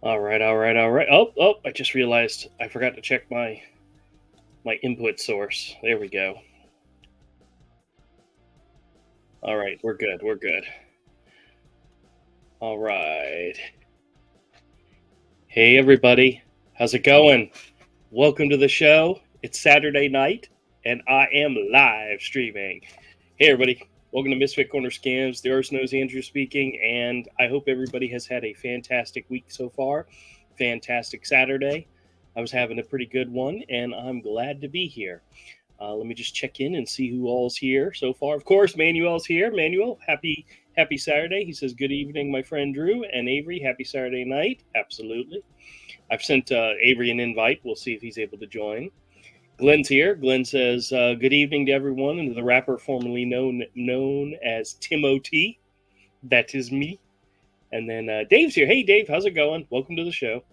All right, all right, all right. Oh, I just realized I forgot to check my input source. There we go. All right, we're good. We're good. All right. Hey everybody. How's it going? Welcome to the show. It's Saturday night and I am live streaming. Hey everybody. Welcome to Misfit Corner Scams. The Earth Knows Andrew speaking, and I hope everybody has had a fantastic week so far. Fantastic Saturday. I was having a pretty good one, and I'm glad to be here. Let me just check in and see who all's here so far. Of course, Manuel's here. Manuel, happy Saturday. He says, "Good evening, my friend Drew and Avery. Happy Saturday night." Absolutely. I've sent Avery an invite. We'll see if he's able to join. Glenn's here. Glenn says, "Good evening to everyone and to the rapper formerly known as Timothy. That is me." And then Dave's here. Hey, Dave, how's it going? Welcome to the show.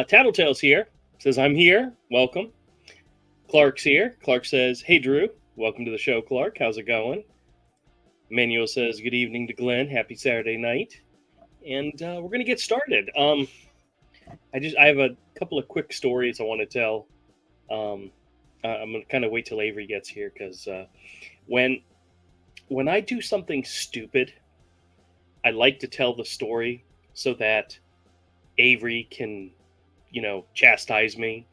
Tattletale's here. Says, "I'm here. Welcome." Clark's here. Clark says, "Hey, Drew. Welcome to the show, Clark. How's it going?" Manuel says, "Good evening to Glenn. Happy Saturday night." And we're going to get started. I have a couple of quick stories I want to tell. I'm going to kind of wait till Avery gets here because when I do something stupid, I like to tell the story so that Avery can, chastise me,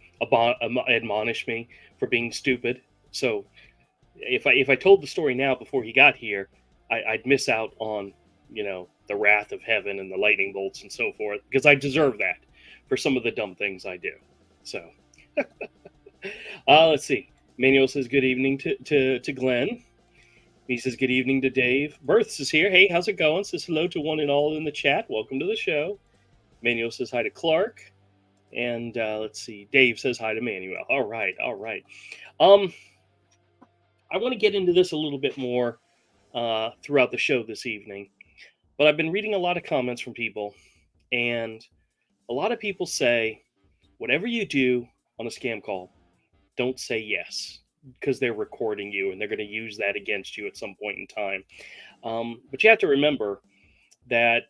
admonish me for being stupid. So if I told the story now before he got here, I'd miss out on, the wrath of heaven and the lightning bolts and so forth, because I deserve that for some of the dumb things I do. So let's see. Manuel says good evening to Glenn. He says good evening to Dave. Births is here. Hey, how's it going? Says hello to one and all in the chat. Welcome to the show. Manuel says hi to Clark. And let's see. Dave says hi to Manuel. All right. I want to get into this a little bit more throughout the show this evening. But I've been reading a lot of comments from people. And a lot of people say, whatever you do on a scam call, don't say yes, because they're recording you and they're going to use that against you at some point in time. But you have to remember that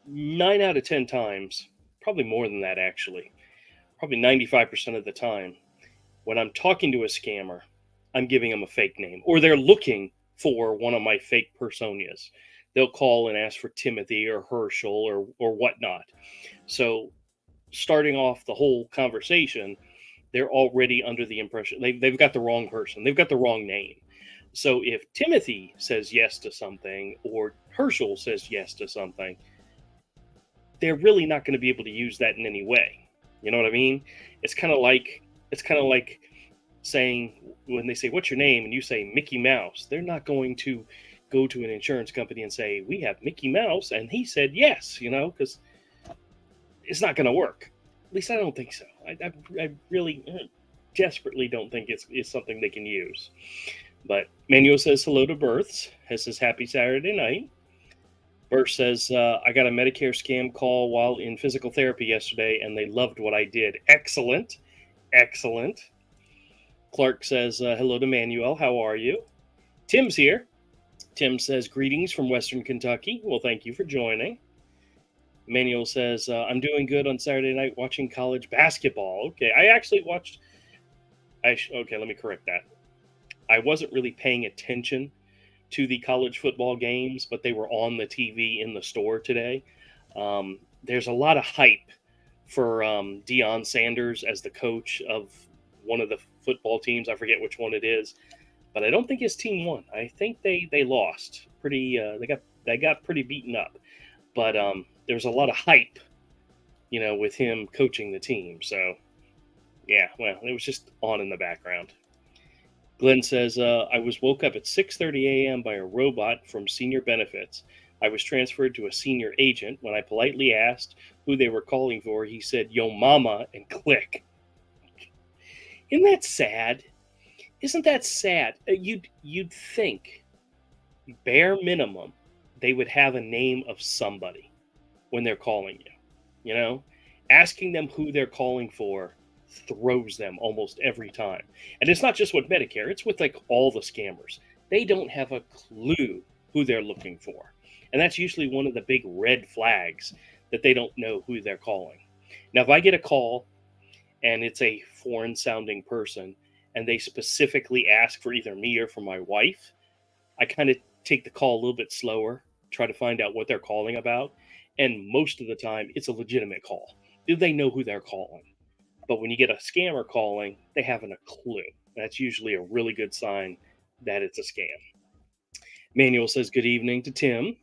9 out of 10 times, probably more than that actually, probably 95% of the time, when I'm talking to a scammer, I'm giving them a fake name, or they're looking for one of my fake personas. They'll call and ask for Timothy or Herschel or whatnot. So starting off the whole conversation, they're already under the impression they've got the wrong person. They've got the wrong name. So if Timothy says yes to something or Herschel says yes to something, they're really not going to be able to use that in any way. You know what I mean? It's kind of like saying, when they say, "What's your name?" and you say Mickey Mouse, they're not going to go to an insurance company and say, "We have Mickey Mouse and he said yes," because it's not going to work. At least I don't think so. I really desperately don't think it's something they can use. But Manuel says hello to Births. Says happy Saturday night. Birth says, I got a Medicare scam call while in physical therapy yesterday, and they loved what I did. Excellent. Excellent. Clark says, hello to Manuel. How are you? Tim's here. Tim says, greetings from Western Kentucky. Well, thank you for joining. Manuel says, I'm doing good on Saturday night watching college basketball. Okay, I actually watched... Okay, let me correct that. I wasn't really paying attention to the college football games, but they were on the TV in the store today. There's a lot of hype for Deion Sanders as the coach of one of the football teams. I forget which one it is, but I don't think his team won. I think they lost pretty. They got pretty beaten up, but there's a lot of hype, with him coaching the team. So yeah, well, it was just on in the background. Glenn says, I was woke up at 6:30 a.m. by a robot from Senior Benefits. I was transferred to a senior agent. When I politely asked who they were calling for, he said, "Yo mama," and click. Isn't that sad? Isn't that sad? You'd think, bare minimum, they would have a name of somebody when they're calling you. Asking them who they're calling for throws them almost every time. And it's not just with Medicare, it's with like all the scammers. They don't have a clue who they're looking for. And that's usually one of the big red flags that they don't know who they're calling. Now, if I get a call and it's a foreign sounding person and they specifically ask for either me or for my wife, I kind of take the call a little bit slower, try to find out what they're calling about. And most of the time, it's a legitimate call. Do they know who they're calling? But when you get a scammer calling, they haven't a clue. That's usually a really good sign that it's a scam. Manuel says, "Good evening to Tim."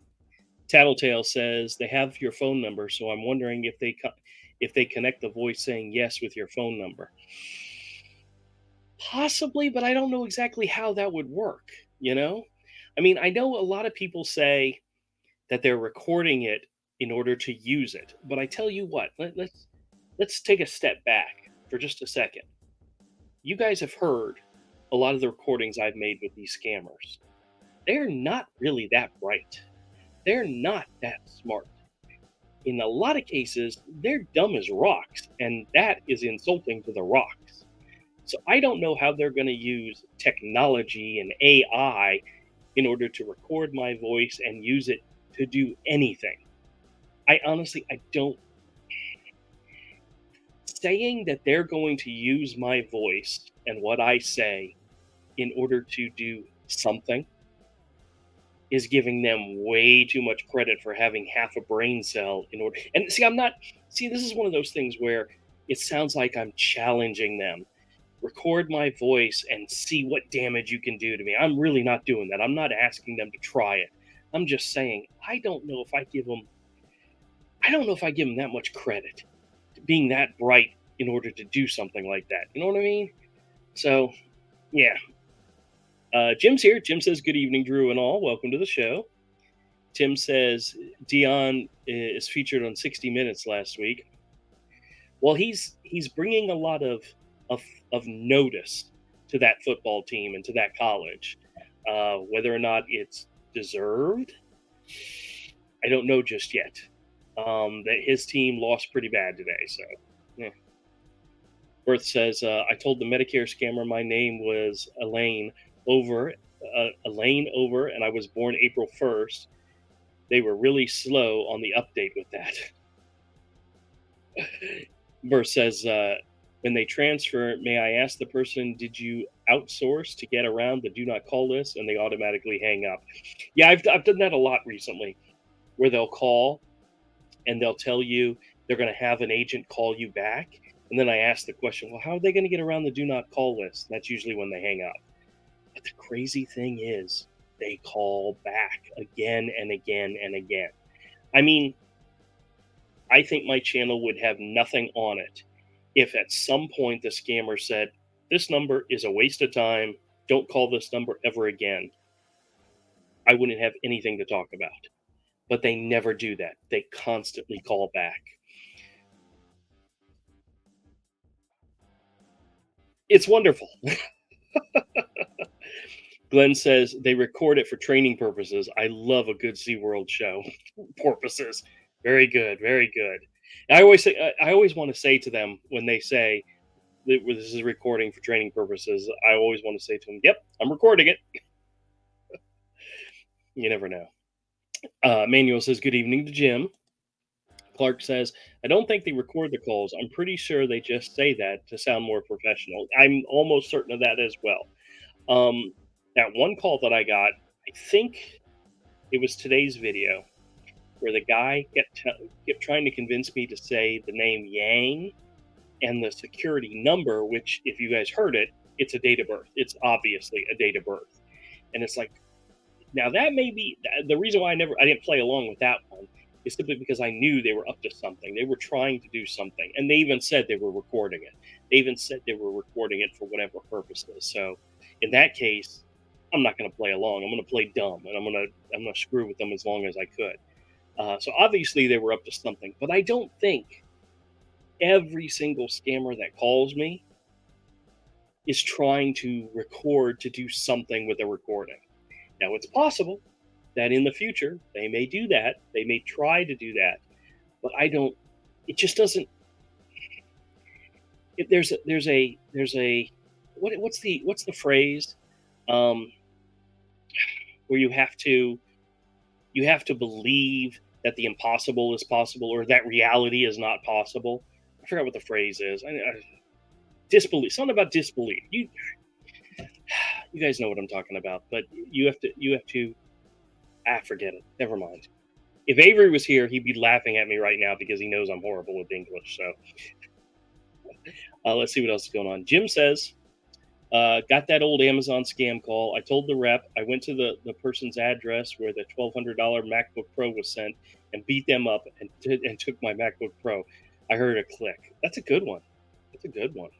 Tattletale says, "They have your phone number, so I'm wondering if they connect the voice saying yes with your phone number." Possibly, but I don't know exactly how that would work, you know? I mean, I know a lot of people say that they're recording it in order to use it, but I tell you what, let's take a step back for just a second. You guys have heard a lot of the recordings I've made with these scammers. They're not really that bright. They're not that smart. In a lot of cases, they're dumb as rocks, and that is insulting to the rocks. So I don't know how they're going to use technology and AI in order to record my voice and use it to do anything. I don't. Saying that they're going to use my voice and what I say in order to do something is giving them way too much credit for having half a brain cell in order. And see, I'm not. See, this is one of those things where it sounds like I'm challenging them. Record my voice and see what damage you can do to me. I'm really not doing that. I'm not asking them to try it. I'm just saying I don't know if I give them that much credit to being that bright in order to do something like that. You know what I mean? So, yeah. Jim's here. Jim says, "Good evening, Drew and all. Welcome to the show." Tim says, "Dion is featured on 60 Minutes last week." Well, he's bringing a lot of notice to that football team and to that college. Whether or not it's deserved, I don't know just yet. That his team lost pretty bad today, so yeah. Birth says, "I told the Medicare scammer my name was Elaine over, and I was born April 1st. They were really slow on the update with that." Birth says, "When they transfer, may I ask the person, did you outsource to get around the do not call list?" And they automatically hang up. Yeah, I've done that a lot recently, where they'll call and they'll tell you they're going to have an agent call you back. And then I ask the question, well, how are they going to get around the do not call list? And that's usually when they hang up. But the crazy thing is, they call back again and again and again. I mean, I think my channel would have nothing on it if at some point the scammer said, "This number is a waste of time. Don't call this number ever again." I wouldn't have anything to talk about. But they never do that. They constantly call back. It's wonderful. Glenn says they record it for training purposes. I love a good SeaWorld show. Porpoises. Very good. Very good. And I always want to say to them when they say that this is recording for training purposes, I always want to say to them, "Yep, I'm recording it." You never know. Manuel says, "Good evening to Jim." Clark says, "I don't think they record the calls. I'm pretty sure they just say that to sound more professional." I'm almost certain of that as well. Um, that one call that I got, I think it was today's video, where the guy kept trying to convince me to say the name Yang and the security number, which, if you guys heard it, it's a date of birth. It's obviously a date of birth. And it's like, now that may be the reason why I didn't play along with that one is simply because I knew they were up to something. They were trying to do something, and they even said they were recording it. They even said they were recording it for whatever purposes. So, in that case, I'm not going to play along. I'm going to play dumb, and I'm going to screw with them as long as I could. So obviously they were up to something, but I don't think every single scammer that calls me is trying to record to do something with a recording. Now, it's possible that in the future they may do that. They may try to do that, but I don't. It just doesn't. There's a what's the phrase um, where you have to believe that the impossible is possible or that reality is not possible. I forgot what the phrase is. Disbelief. Something about disbelief. You guys know what I'm talking about, but you have to forget it. Never mind. If Avery was here, he'd be laughing at me right now because he knows I'm horrible with English. So let's see what else is going on. Jim says, got that old Amazon scam call. I told the rep I went to the person's address where the $1,200 MacBook Pro was sent and beat them up and took my MacBook Pro. I heard a click. That's a good one. That's a good one.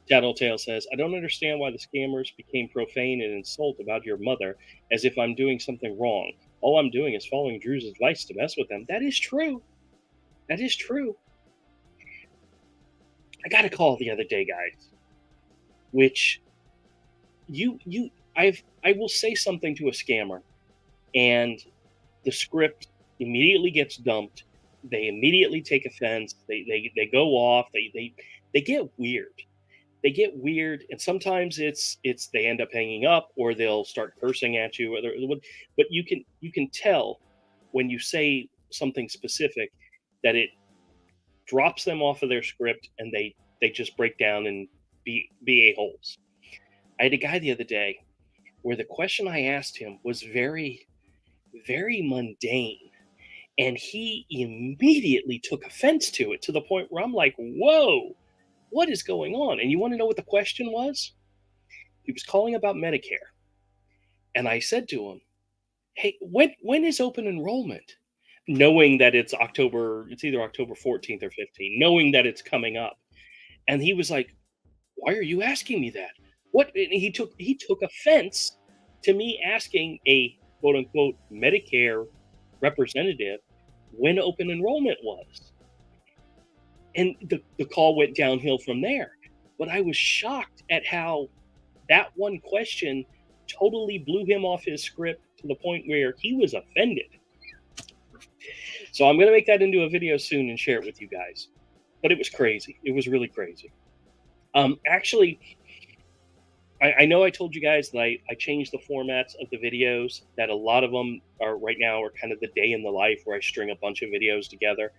Tattletale says, I don't understand why the scammers became profane and insult about your mother as if I'm doing something wrong. All I'm doing is following Drew's advice to mess with them. That is true. That is true. I got a call the other day, guys, which I will say something to a scammer and the script immediately gets dumped. They immediately take offense. They go off. They get weird. They get weird, and sometimes it's they end up hanging up or they'll start cursing at you. But you can tell when you say something specific that it drops them off of their script and they just break down and be a holes. I had a guy the other day where the question I asked him was very very mundane, and he immediately took offense to it to the point where I'm like, whoa, what is going on? And you want to know what the question was? He was calling about Medicare. And I said to him, hey, when is open enrollment? Knowing that it's either October 14th or 15th, knowing that it's coming up. And he was like, why are you asking me that? What? And he took offense to me asking a quote unquote Medicare representative when open enrollment was. And the call went downhill from there. But I was shocked at how that one question totally blew him off his script to the point where he was offended. So I'm going to make that into a video soon and share it with you guys. But it was crazy. It was really crazy. Actually, I know I told you guys that I changed the formats of the videos, that a lot of them are right now are kind of the day in the life where I string a bunch of videos together.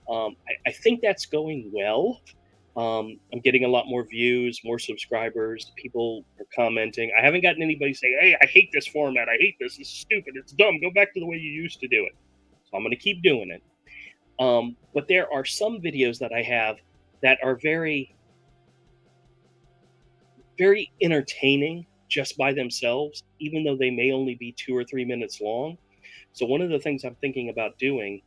I think that's going well. I'm getting a lot more views, more subscribers. People are commenting. I haven't gotten anybody saying, hey, I hate this format. I hate this. It's stupid. It's dumb. Go back to the way you used to do it. So I'm going to keep doing it. But there are some videos that I have that are very, very entertaining just by themselves, even though they may only be 2 or 3 minutes long. So one of the things I'm thinking about doing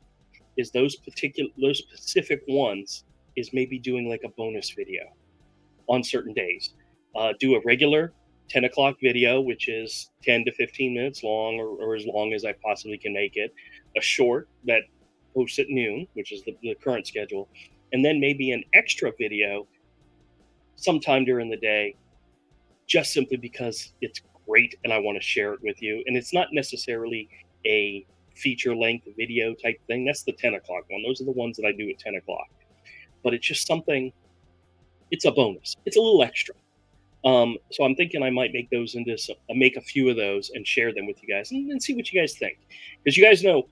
is those specific ones is maybe doing like a bonus video on certain days. Do a regular 10 o'clock video, which is 10 to 15 minutes long, or as long as I possibly can make it. A short that posts at noon, which is the current schedule. And then maybe an extra video sometime during the day, just simply because it's great and I want to share it with you. And it's not necessarily a feature length video type thing. That's the 10 o'clock one. Those are the ones that I do at 10 o'clock. But it's just something, it's a bonus. It's a little extra. So I'm thinking I might make those make a few of those and share them with you guys and see what you guys think. Because you guys know,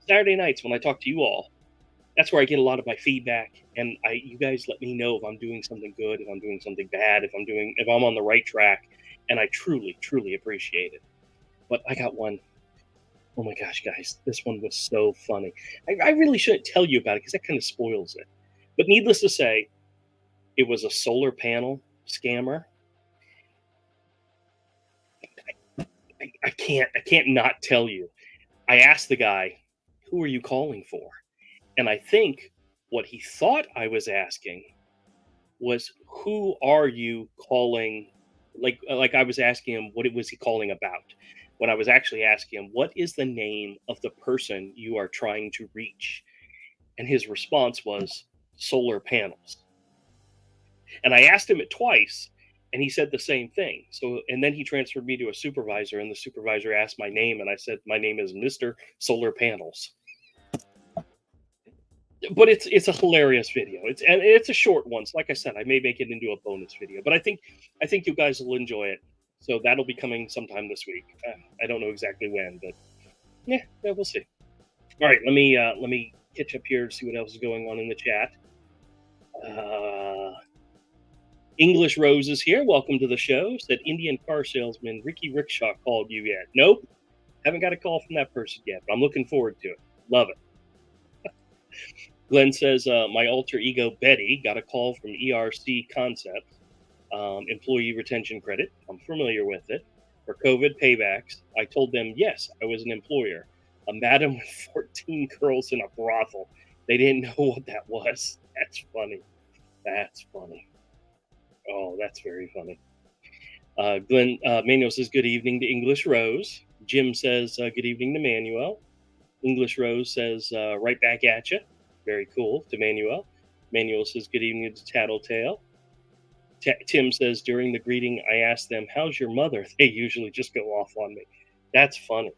Saturday nights when I talk to you all, that's where I get a lot of my feedback, and you guys let me know if I'm doing something good, if I'm doing something bad, if I'm on the right track, and I truly, truly appreciate it. But I got one. Oh my gosh, guys, this one was so funny. I really shouldn't tell you about it because that kind of spoils it. But needless to say, it was a solar panel scammer. I can't not tell you. I asked the guy, "Who are you calling for?" And I think what he thought I was asking was, "Who are you calling?" Like I was asking him, what was he calling about? When I was actually asking him, "What is the name of the person you are trying to reach?" And his response was solar panels. And I asked him it twice, and he said the same thing. So, and then he transferred me to a supervisor, and the supervisor asked my name, and I said, "My name is Mr. Solar Panels." But it's a hilarious video. It's a short one. So like I said, I may make it into a bonus video, but I think you guys will enjoy it. So that'll be coming sometime this week. I don't know exactly when, but yeah, we'll see. All right, let me catch up here to see what else is going on in the chat. Uh, English Rose is here. Welcome to the show. Said Indian car salesman Ricky Rickshaw called you yet? Nope, haven't got a call from that person yet, but I'm looking forward to it. Love it. Glenn says my alter ego Betty got a call from ERC Concepts, employee retention credit. I'm familiar with it. For COVID paybacks, I told them yes, I was an employer. A madam with 14 girls in a brothel. They didn't know what that was. That's funny. That's funny. Oh, that's very funny. Glenn Manuel says good evening to English Rose. Jim says good evening to Manuel. English Rose says right back at you. Very cool to Manuel. Manuel says good evening to Tattletale. Tim says during the greeting, I ask them, how's your mother? They usually just go off on me. That's funny.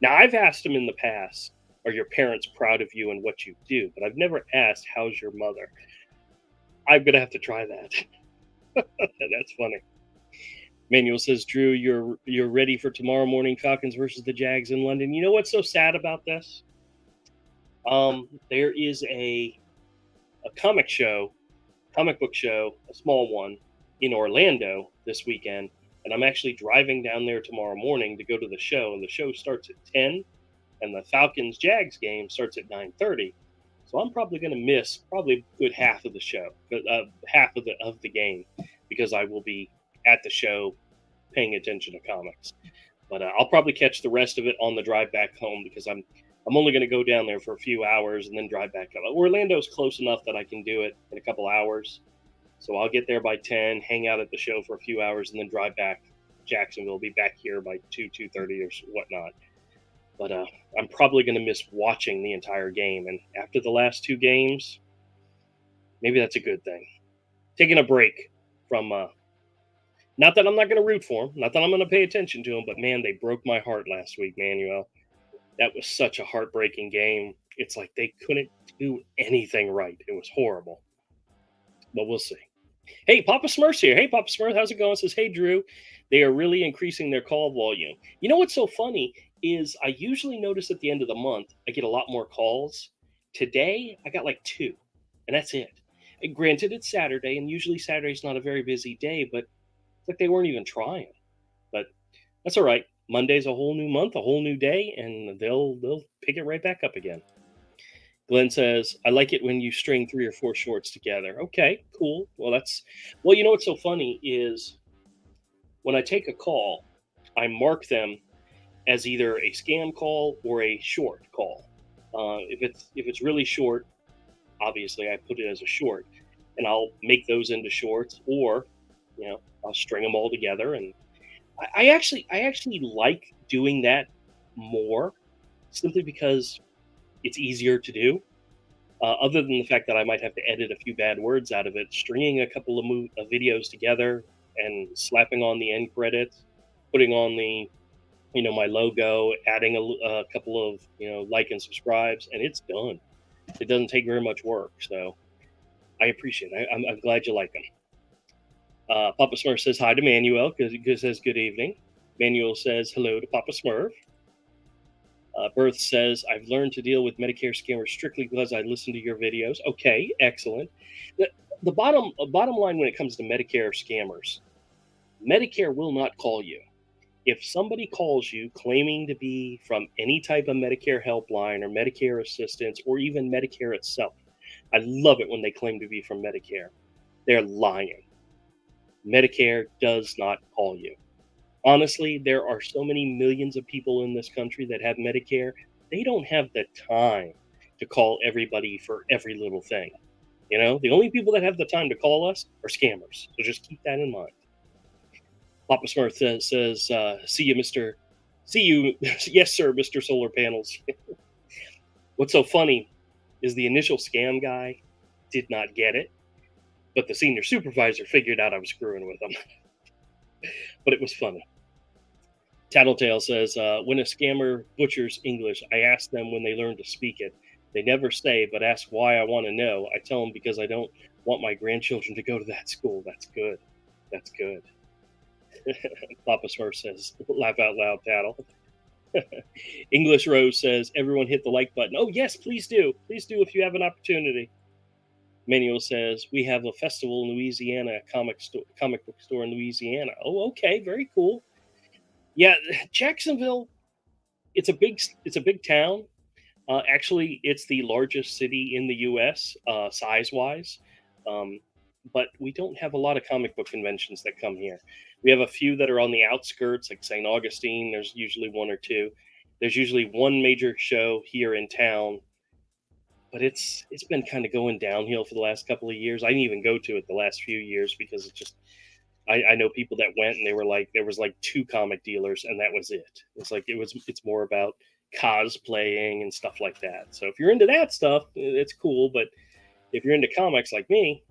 Now, I've asked them in the past, are your parents proud of you and what you do? But I've never asked, how's your mother? I'm going to have to try that. That's funny. Manuel says, Drew, you're ready for tomorrow morning Falcons versus the Jags in London. You know what's so sad about this? There is a comic book show, a small one, in Orlando this weekend, and I'm actually driving down there tomorrow morning to go to the show, and the show starts at 10, and the Falcons Jags game starts at 9:30. So I'm probably going to miss probably a good half of the show, half of the game, because I will be at the show paying attention to comics. But I'll probably catch the rest of it on the drive back home because I'm only going to go down there for a few hours and then drive back up. Orlando's close enough that I can do it in a couple hours. So I'll get there by 10, hang out at the show for a few hours, and then drive back to Jacksonville. Be back here by 2:30 or whatnot. But I'm probably going to miss watching the entire game. And after the last two games, maybe that's a good thing. Taking a break from, not that I'm not going to root for them, not that I'm going to pay attention to them, but man, they broke my heart last week, Manuel. That was such a heartbreaking game. It's like they couldn't do anything right. It was horrible. But we'll see. Hey, Papa Smurf's here. Hey, Papa Smurf, how's it going? Says, hey, Drew, they are really increasing their call volume. You know what's so funny is I usually notice at the end of the month, I get a lot more calls. Today, I got like two, and that's it. And granted, it's Saturday, and usually Saturday's not a very busy day, but it's like they weren't even trying. But that's all right. Monday's a whole new month, a whole new day, and they'll pick it right back up again. Glenn says, I like it when you string 3 or 4 shorts together. Okay, cool. Well, you know what's so funny is when I take a call, I mark them as either a scam call or a short call. If it's really short, obviously I put it as a short, and I'll make those into shorts, or I'll string them all together. And I actually like doing that more, simply because it's easier to do. Other than the fact that I might have to edit a few bad words out of it, stringing a couple of videos together and slapping on the end credits, putting on my logo, adding a couple of like and subscribes, and it's done. It doesn't take very much work, so I appreciate it. I'm glad you like them. Papa Smurf says hi to Manuel because says good evening. Manuel says hello to Papa Smurf. Berth says, I've learned to deal with Medicare scammers strictly because I listen to your videos. Okay, excellent. The bottom line when it comes to Medicare scammers, Medicare will not call you. If somebody calls you claiming to be from any type of Medicare helpline or Medicare assistance or even Medicare itself, I love it when they claim to be from Medicare. They're lying. Medicare does not call you. Honestly, there are so many millions of people in this country that have Medicare. They don't have the time to call everybody for every little thing. The only people that have the time to call us are scammers. So just keep that in mind. Papa Smurf says see you, Mr. See you. Yes, sir, Mr. Solar Panels. What's so funny is the initial scam guy did not get it, but the senior supervisor figured out I was screwing with him. But it was funny. Tattletale says, when a scammer butchers English, I ask them when they learn to speak it. They never say, but ask why I want to know. I tell them because I don't want my grandchildren to go to that school. That's good. That's good. Papa Smurf says, laugh out loud, Tattle. English Rose says, everyone hit the like button. Oh, yes, please do. Please do if you have an opportunity. Manuel says, we have a festival in Louisiana, a comic book store in Louisiana. Oh, okay, very cool. Yeah, Jacksonville, it's a big town. Actually, it's the largest city in the U.S. Size wise, um, but we don't have a lot of comic book conventions that come here. We have a few that are on the outskirts, like St. Augustine. There's usually one or two. There's usually one major show here in town, but it's been kind of going downhill for the last couple of years. I didn't even go to it the last few years because it just I know people that went and they were like there was like two comic dealers and that was it. It's more about cosplaying and stuff like that. So if you're into that stuff, it's cool. But if you're into comics like me,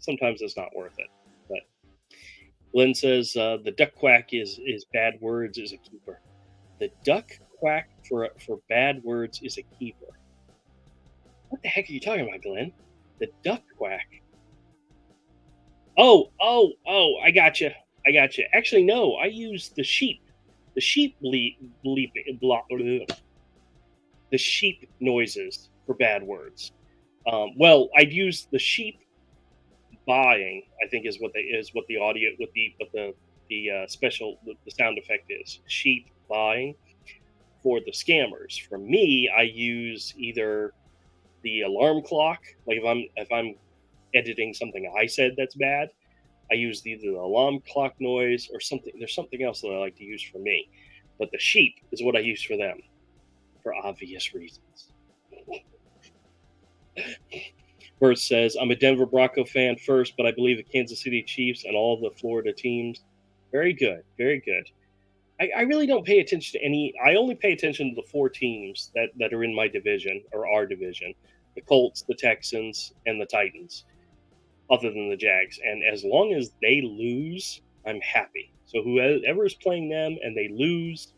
sometimes it's not worth it. But Glenn says the duck quack is bad words is a keeper. The duck quack for bad words is a keeper. What the heck are you talking about, Glenn? The duck quack. Oh! I got you. I got you. Actually, no. I use the sheep. The sheep the sheep noises for bad words. Well, I'd use the sheep buying. I think is what the audio what the special the sound effect is. Sheep buying for the scammers. For me, I use either the alarm clock. Like if I'm editing something I said that's bad, I use either the alarm clock noise or something. There's something else that I like to use for me, but the sheep is what I use for them for obvious reasons. Bert says, I'm a Denver Bronco fan first, but I believe the Kansas City Chiefs and all the Florida teams. Very good. Very good. I really don't pay attention to any. I only pay attention to the four teams that are in my division or our division: the Colts, the Texans, and the Titans. Other than the Jags, and as long as they lose, I'm happy. So whoever is playing them and they lose,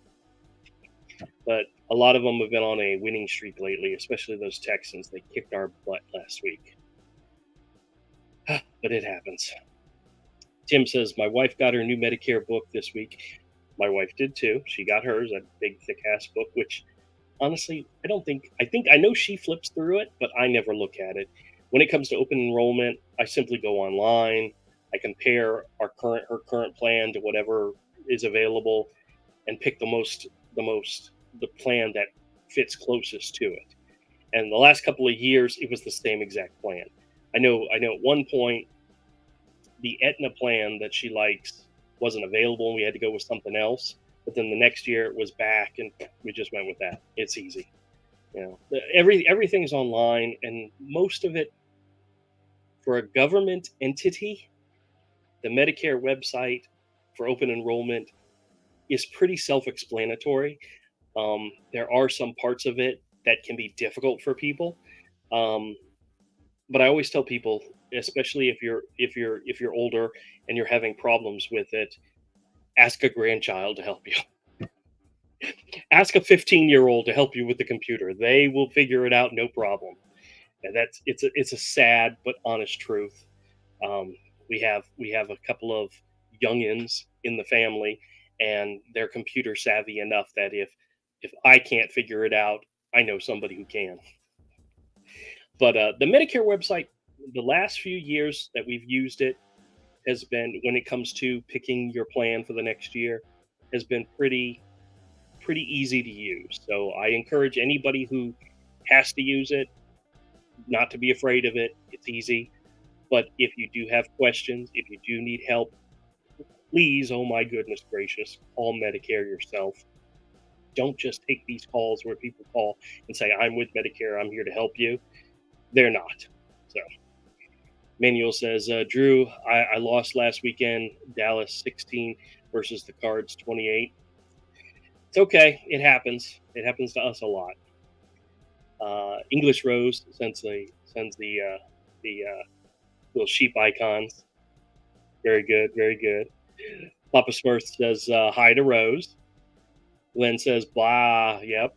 but a lot of them have been on a winning streak lately, especially those Texans. They kicked our butt last week, but it happens. Tim says my wife got her new Medicare book this week. My wife did too. She got hers, a big thick ass book, which honestly, I don't think I know she flips through it, but I never look at it. When it comes to open enrollment, I simply go online. I compare her current plan to whatever is available and pick the plan that fits closest to it. And the last couple of years it was the same exact plan. I know at one point the Aetna plan that she likes wasn't available and we had to go with something else. But then the next year it was back and we just went with that. It's easy. You know, everything's online, and most of it for a government entity, the Medicare website for open enrollment is pretty self-explanatory. There are some parts of it that can be difficult for people, um, but I always tell people, especially if you're older and you're having problems with it, ask a grandchild to help you. Ask a 15-year-old to help you with the computer. They will figure it out, no problem. And it's a sad but honest truth. Um, we have a couple of youngins in the family, and they're computer savvy enough that if I can't figure it out, I know somebody who can. But the Medicare website, the last few years that we've used it has been when it comes to picking your plan for the next year has been pretty easy to use. So I encourage anybody who has to use it not to be afraid of it. It's easy. But if you do have questions, if you do need help, please, oh my goodness gracious, call Medicare yourself. Don't just take these calls where people call and say, I'm with Medicare, I'm here to help you. They're not. So, Manuel says, Drew, I lost last weekend, Dallas 16 versus the Cards 28. It's okay. It happens. It happens to us a lot. English Rose sends the little sheep icons. Very good, very good. Papa Smurf says hi to Rose. Glenn says blah. Yep,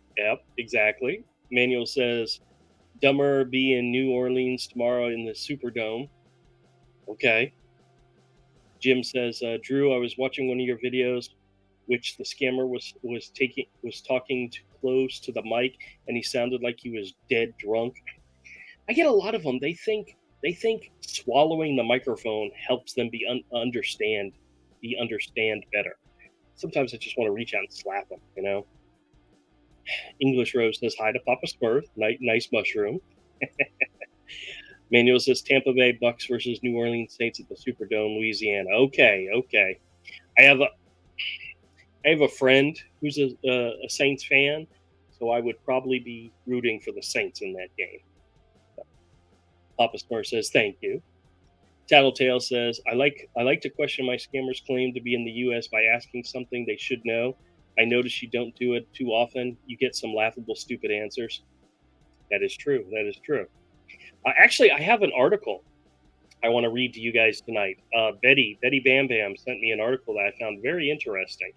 exactly. Manuel says dumber be in New Orleans tomorrow in the Superdome. Okay. Jim says Drew, I was watching one of your videos which the scammer was talking too close to the mic, and he sounded like he was dead drunk. I get a lot of them. They think swallowing the microphone helps them be understand better. Sometimes I just want to reach out and slap them. English Rose says hi to Papa Smurf. Nice mushroom. Manuel says Tampa Bay Bucks versus New Orleans Saints at the Superdome, Louisiana. Okay, okay. I have a I have a friend who's a Saints fan, so I would probably be rooting for the Saints in that game. Papa Smurf says thank you. Tattletale says I like to question my scammer's claim to be in the U.S. by asking something they should know. I notice you don't do it too often. You get some laughable, stupid answers. That is true. That is true. Actually, I have an article I want to read to you guys tonight. Betty Bam Bam sent me an article that I found very interesting.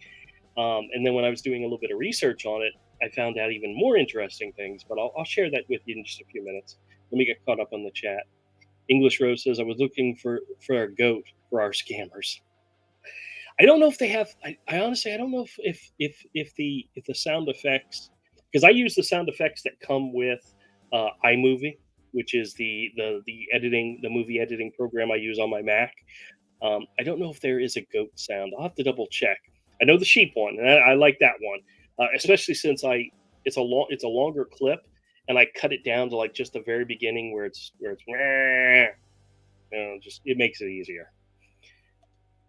And then when I was doing a little bit of research on it, I found out even more interesting things. But I'll share that with you in just a few minutes. Let me get caught up on the chat. English Rose says I was looking for a goat for our scammers. I don't know if they have. I honestly I don't know if the sound effects, because I use the sound effects that come with iMovie, which is the movie editing program I use on my Mac. I don't know if there is a goat sound. I'll have to double check. I know the sheep one, and I like that one, especially since it's a longer clip, and I cut it down to like just the very beginning where it's just it makes it easier.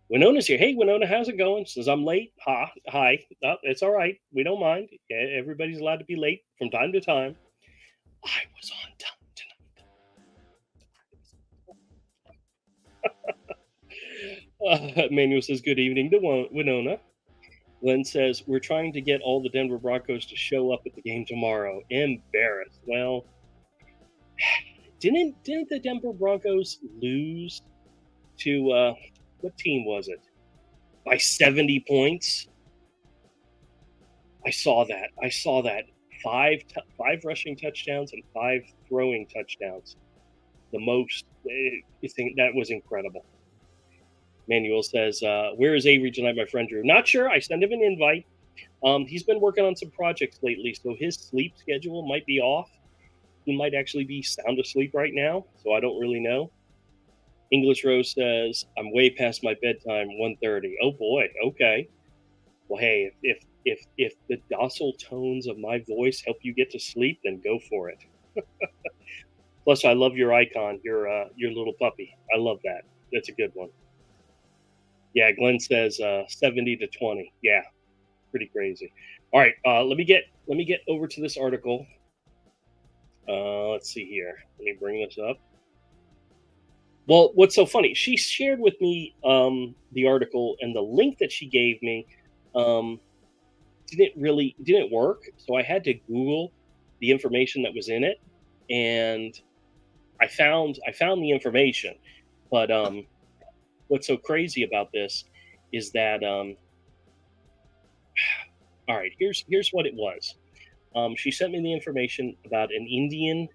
Winona's here. Hey, Winona, how's it going? Says I'm late. Hi. Oh, it's all right. We don't mind. Yeah, everybody's allowed to be late from time to time. I was on time tonight. Manuel says good evening to Winona. Glenn says we're trying to get all the Denver Broncos to show up at the game tomorrow. Embarrassed. Well, didn't the Denver Broncos lose to what team was it? By 70 points. I saw that five rushing touchdowns and five throwing touchdowns. The most. I think that was incredible. Manuel says, "Where is Avery tonight, my friend Drew?" Not sure. I sent him an invite. He's been working on some projects lately, so his sleep schedule might be off. He might actually be sound asleep right now, so I don't really know. English Rose says, "I'm way past my bedtime, 1:30." Oh boy. Okay. Well, hey, if the docile tones of my voice help you get to sleep, then go for it. Plus, I love your icon, your little puppy. I love that. That's a good one. Yeah, Glenn says 70-20. Yeah, pretty crazy. All right, let me get over to this article. Let's see here. Let me bring this up. Well, what's so funny? She shared with me the article, and the link that she gave me um, didn't work. So I had to Google the information that was in it, and I found the information. But what's so crazy about this is that all right, here's what it was. She sent me the information about an Indian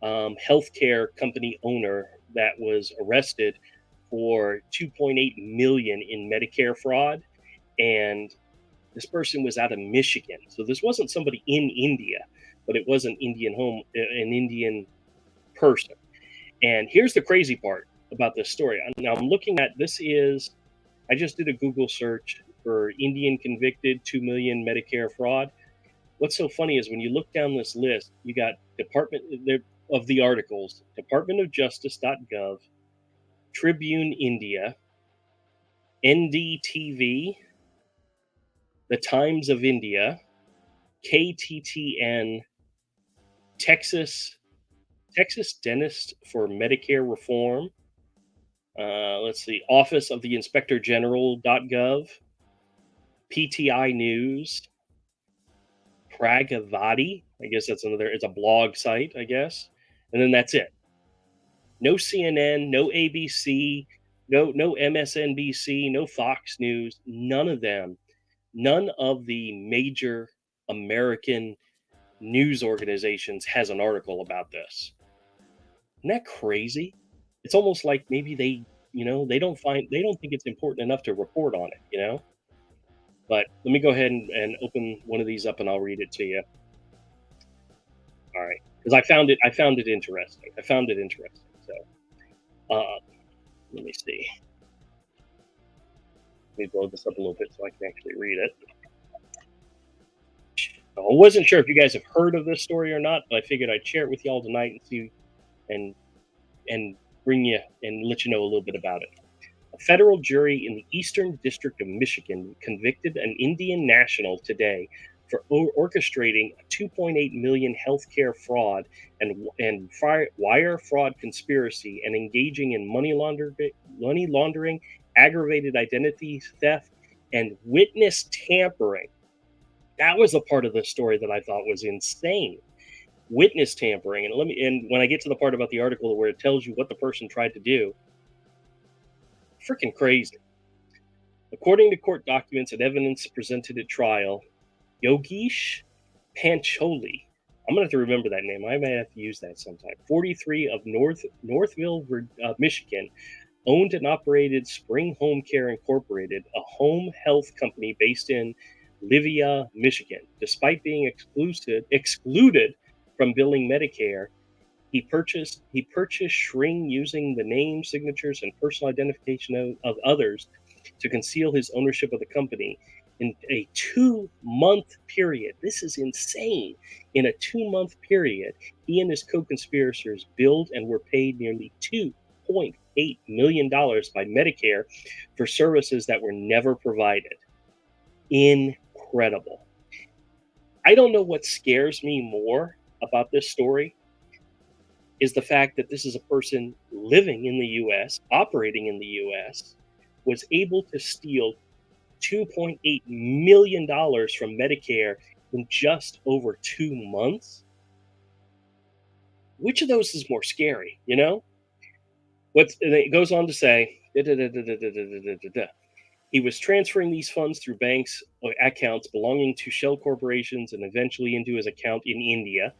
healthcare company owner that was arrested for 2.8 million in Medicare fraud, and this person was out of Michigan. So this wasn't somebody in India, but it was an Indian person. And here's the crazy part about this story. Now I'm looking at this is I just did a Google search for Indian convicted 2 million Medicare fraud. What's so funny is when you look down this list, you got of the articles, Department of Justice.gov, Tribune India, NDTV, The Times of India, KTTN, Texas Dentist for Medicare Reform. Let's see, Office of the Inspector General.gov, PTI News, Pragavati. I guess it's a blog site, I guess. And then that's it. No CNN, no ABC, no MSNBC, no Fox News, none of them. None of the major American news organizations has an article about this. Isn't that crazy? It's almost like maybe they don't think it's important enough to report on it. But let me go ahead and open one of these up, and I'll read it to you. All right, because I found it interesting. I found it interesting. So let me see. Let me blow this up a little bit so I can actually read it. I wasn't sure if you guys have heard of this story or not, but I figured I'd share it with y'all tonight and see and and bring you and let you know a little bit about it. A federal jury in the Eastern District of Michigan convicted an Indian national today for orchestrating a 2.8 million healthcare fraud and wire fraud conspiracy and engaging in money laundering, aggravated identity theft, and witness tampering. That was a part of the story that I thought was insane. Witness tampering, and when I get to the part about the article where it tells you what the person tried to do, freaking crazy. According to court documents and evidence presented at trial, Yogesh Pancholi, I'm going to have to remember that name. I may have to use that sometime. 43 of Northville, Michigan, owned and operated Spring Home Care Incorporated, a home health company based in Livia, Michigan. Despite being excluded from billing Medicare, he purchased Shring using the name, signatures, and personal identification of others to conceal his ownership of the company. In a 2 month period, this is insane. In a 2 month period, he and his co-conspirators billed and were paid nearly $2.8 million by Medicare for services that were never provided. Incredible. I don't know what scares me more about this story is the fact that this is a person living in the US, operating in the US, was able to steal $2.8 million from Medicare in just over 2 months. Which of those is more scary, you know? And it goes on to say, he was transferring these funds through banks accounts belonging to shell corporations and eventually into his account in India.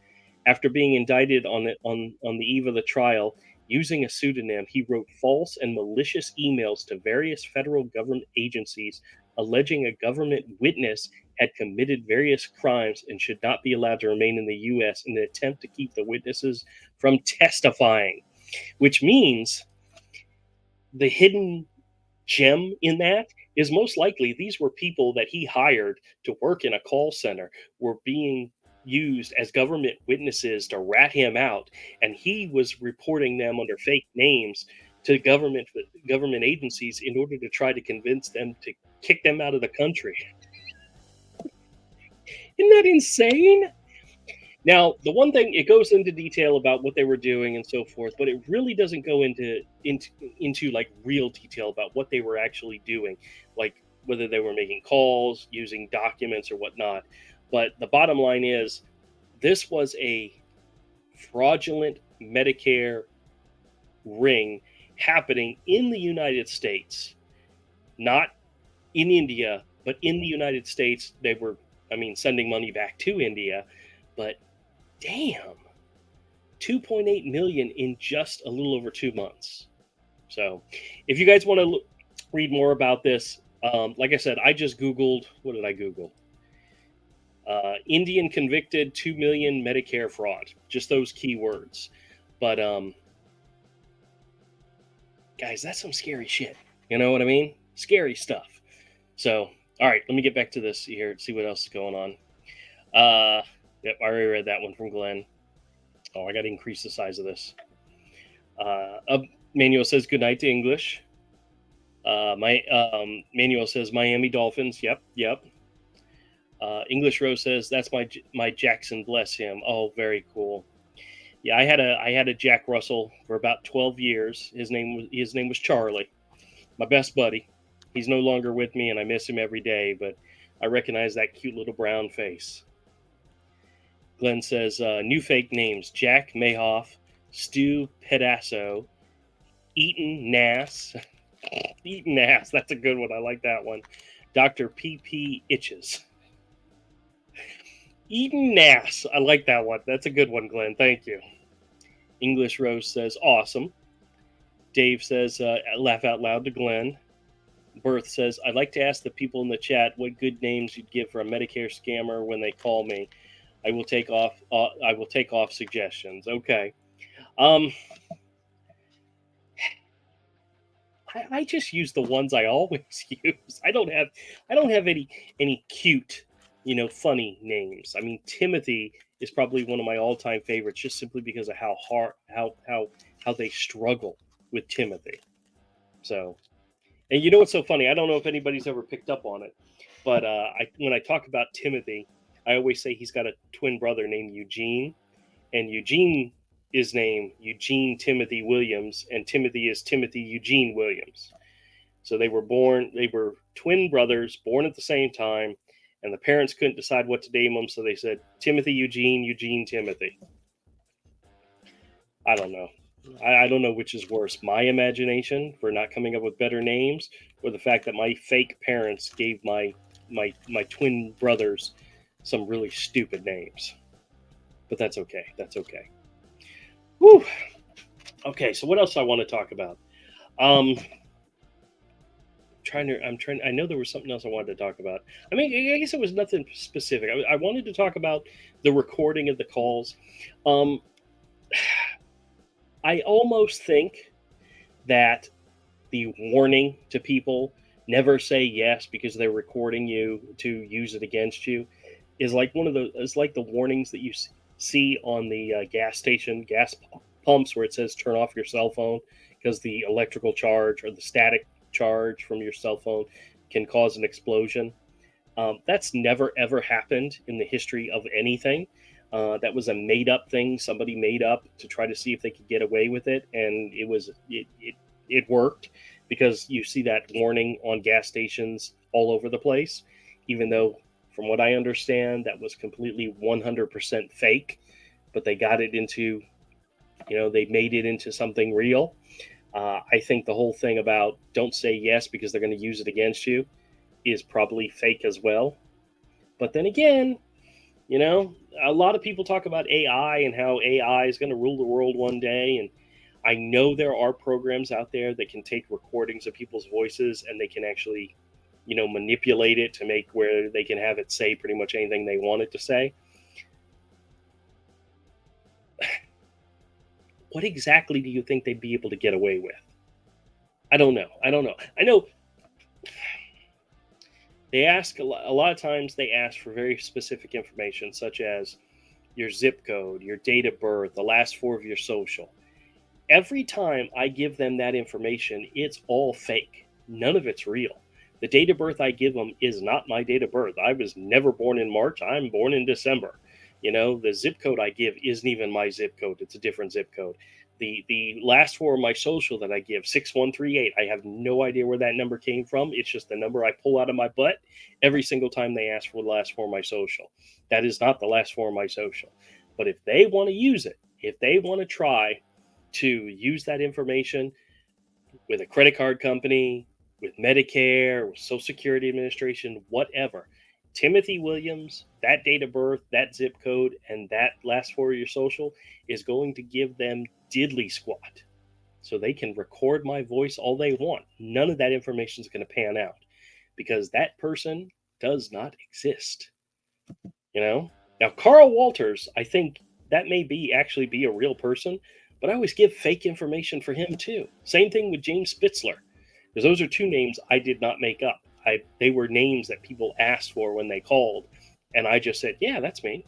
After being indicted on the eve of the trial, using a pseudonym, he wrote false and malicious emails to various federal government agencies alleging a government witness had committed various crimes and should not be allowed to remain in the U.S. in an attempt to keep the witnesses from testifying, which means the hidden gem in that is most likely these were people that he hired to work in a call center were being used as government witnesses to rat him out, and he was reporting them under fake names to government agencies in order to try to convince them to kick them out of the country. Isn't that insane? Now, the one thing, it goes into detail about what they were doing and so forth, but it really doesn't go into like real detail about what they were actually doing, like whether they were making calls, using documents or whatnot. But the bottom line is, this was a fraudulent Medicare ring happening in the United States, not in India, but in the United States. They were, sending money back to India, but damn, 2.8 million in just a little over 2 months. So if you guys want to read more about this, like I said, I just Googled, what did I Google? Indian convicted 2 million Medicare fraud, just those keywords. But guys, that's some scary shit. You know what I mean? Scary stuff. So, all right, let me get back to this here, see what else is going on. Yep, I already read that one from Glenn. Oh, I got to increase the size of this. Manuel says good night to English. Manuel says Miami Dolphins. Yep. English Rose says that's my Jackson, bless him. Oh, very cool. Yeah, I had a Jack Russell for about 12 years. His name was Charlie, my best buddy. He's no longer with me, and I miss him every day. But I recognize that cute little brown face. Glenn says new fake names: Jack Mayhoff, Stu Pedasso, Eaton Nass. Eaton Nass, that's a good one. I like that one. Dr. P.P. Itches. Eaton Nass. I like that one. That's a good one, Glenn. Thank you. English Rose says awesome. Dave says laugh out loud to Glenn. Birth says, I'd like to ask the people in the chat what good names you'd give for a Medicare scammer when they call me. I will take off suggestions. Okay. I just use the ones I always use. I don't have any cute, funny names. I mean, Timothy is probably one of my all-time favorites, just simply because of how they struggle with Timothy. So, and you know what's so funny? I don't know if anybody's ever picked up on it, but when I talk about Timothy, I always say he's got a twin brother named Eugene, and Eugene is named Eugene Timothy Williams, and Timothy is Timothy Eugene Williams. So they were twin brothers, born at the same time, and the parents couldn't decide what to name them, so they said Timothy Eugene Timothy. I don't know. I don't know which is worse, my imagination for not coming up with better names, or the fact that my fake parents gave my twin brothers some really stupid names. But that's okay. That's okay. Whew. Okay, so what else I want to talk about? I know there was something else I wanted to talk about. I mean, I guess it was nothing specific. I wanted to talk about the recording of the calls. I almost think that the warning to people, never say yes because they're recording you to use it against you, is like the warnings that you see on the gas pumps where it says turn off your cell phone because the electrical charge or the static charge from your cell phone can cause an explosion. That's never ever happened in the history of anything. That was a made up thing somebody made up to try to see if they could get away with it, and it worked, because you see that warning on gas stations all over the place, even though from what I understand that was completely 100% fake, but they got it into, they made it into something real. I think the whole thing about don't say yes because they're going to use it against you is probably fake as well. But then again, a lot of people talk about AI and how AI is going to rule the world one day. And I know there are programs out there that can take recordings of people's voices and they can actually, manipulate it to make where they can have it say pretty much anything they want it to say. What exactly do you think they'd be able to get away with? I don't know. I know they ask a lot of times they ask for very specific information, such as your zip code, your date of birth, the last four of your social. Every time I give them that information, it's all fake. None of it's real. The date of birth I give them is not my date of birth. I was never born in March. I'm born in December. The zip code I give isn't even my zip code. It's a different zip code. The last four of my social that I give, 6138, I have no idea where that number came from. It's just the number I pull out of my butt every single time they ask for the last four of my social. That is not the last four of my social. But if they want to use it, if they want to try to use that information with a credit card company, with Medicare, with Social Security Administration, whatever, Timothy Williams, that date of birth, that zip code, and that last four of your social is going to give them diddly squat. So they can record my voice all they want. None of that information is going to pan out because that person does not exist. Now Carl Walters, I think that may actually be a real person, but I always give fake information for him too. Same thing with James Spitzler, because those are two names I did not make up. They were names that people asked for when they called, and I just said, yeah, that's me.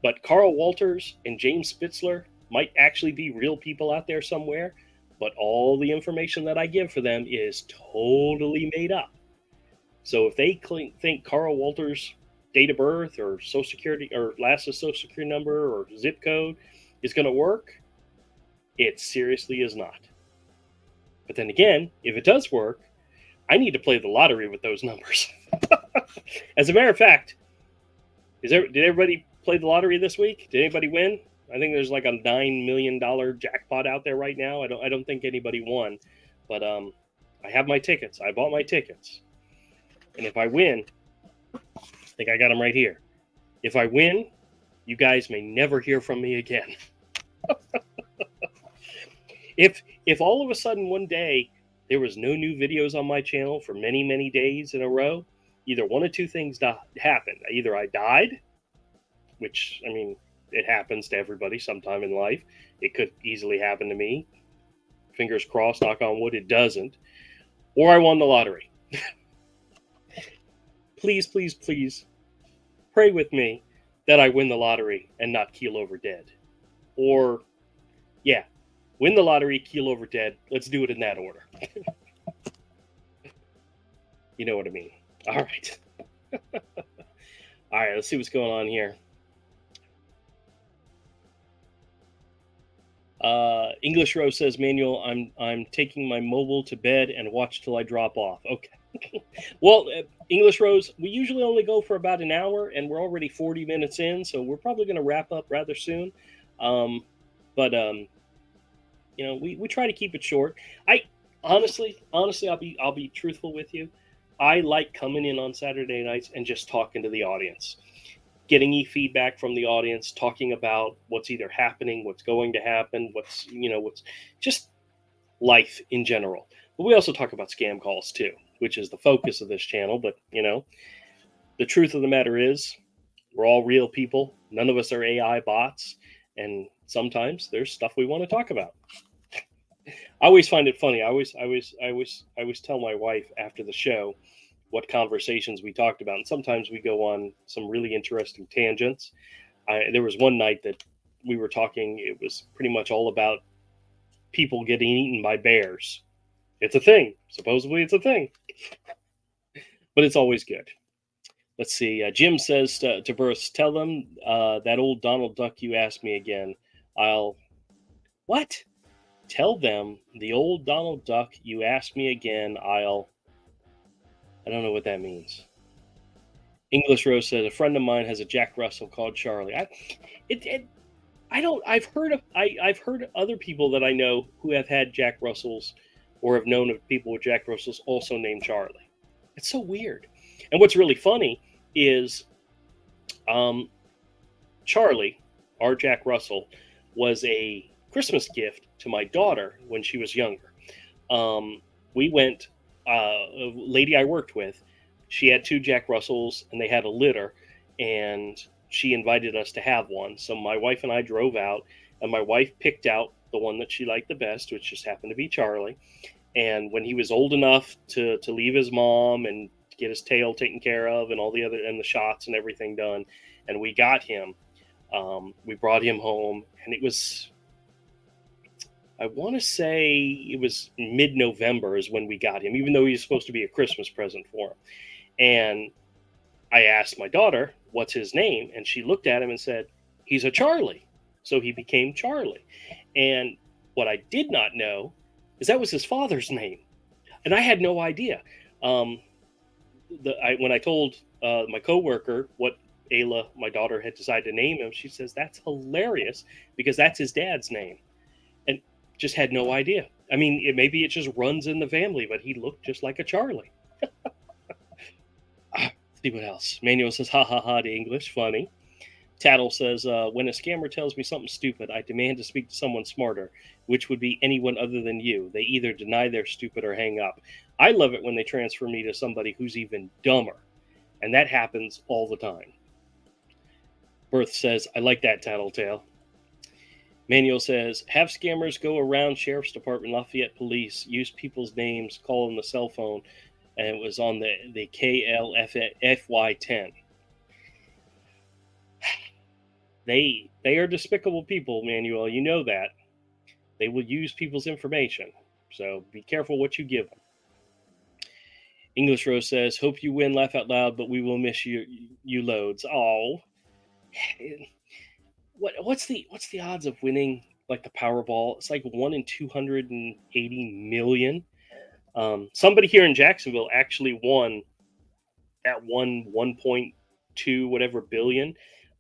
But Carl Walters and James Spitzler might actually be real people out there somewhere, but all the information that I give for them is totally made up. So if they think Carl Walters' date of birth or Social Security or last Social Security number or zip code is going to work, it seriously is not. But then again, if it does work, I need to play the lottery with those numbers. As a matter of fact, did everybody play the lottery this week? Did anybody win? I think there's like a $9 million jackpot out there right now. I don't think anybody won, but I have my tickets. I bought my tickets, and if I win, I think I got them right here. If I win, you guys may never hear from me again. If all of a sudden one day there was no new videos on my channel for many, many days in a row, either one of two things happened. Either I died, which, I mean, it happens to everybody sometime in life. It could easily happen to me. Fingers crossed, knock on wood, it doesn't. Or I won the lottery. Please, please, please pray with me that I win the lottery and not keel over dead. Or, yeah, win the lottery, keel over dead. Let's do it in that order. You know what I mean. All right. All right, let's see what's going on here. English Rose says, Manuel, I'm taking my mobile to bed and watch till I drop off. Okay. Well, English Rose, we usually only go for about an hour, and we're already 40 minutes in, so we're probably going to wrap up rather soon. But we try to keep it short. I honestly, I'll be truthful with you. I like coming in on Saturday nights and just talking to the audience, getting feedback from the audience, talking about what's either happening, what's going to happen, what's just life in general. But we also talk about scam calls too, which is the focus of this channel. But the truth of the matter is, we're all real people. None of us are AI bots, and sometimes there's stuff we want to talk about. I always find it funny. I always tell my wife after the show what conversations we talked about, and sometimes we go on some really interesting tangents. There was one night that we were talking. It was pretty much all about people getting eaten by bears. It's a thing. Supposedly, it's a thing, but it's always good. Let's see. Jim says to Bruce, tell them that old Donald Duck you asked me again. I'll what? Tell them the old Donald Duck you asked me again. I don't know what that means. English Rose says a friend of mine has a Jack Russell called Charlie. I don't. I've heard other people that I know who have had Jack Russells, or have known of people with Jack Russells also named Charlie. It's so weird. And what's really funny is, Charlie, our Jack Russell, was a Christmas gift to my daughter when she was younger. We went. A lady I worked with, she had two Jack Russells, and they had a litter, and she invited us to have one. So my wife and I drove out, and my wife picked out the one that she liked the best, which just happened to be Charlie. And when he was old enough to leave his mom and get his tail taken care of and all the other and the shots and everything done, and we got him, we brought him home, and it was, I want to say it was mid-November is when we got him, even though he was supposed to be a Christmas present for him. And I asked my daughter, what's his name? And she looked at him and said, he's a Charlie. So he became Charlie. And what I did not know is that was his father's name. And I had no idea. When I told my coworker what Ayla, my daughter, had decided to name him, she says, that's hilarious because that's his dad's name. And just had no idea. I mean, maybe it just runs in the family, but he looked just like a Charlie. See what else. Manuel says, ha ha ha to English, funny. Tattle says, when a scammer tells me something stupid, I demand to speak to someone smarter, which would be anyone other than you. They either deny they're stupid or hang up. I love it when they transfer me to somebody who's even dumber, and that happens all the time. Birth says, I like that, Tattletale. Manuel says, have scammers go around Sheriff's Department, Lafayette Police, use people's names, call them the cell phone, and it was on the KLFY10. They are despicable people, Manuel. You know that. They will use people's information. So be careful what you give them. English Rose says, hope you win, laugh out loud, but we will miss you loads. Oh. What's the odds of winning like the Powerball? It's like 1 in 280 million. Somebody here in Jacksonville actually won 1.2 whatever billion.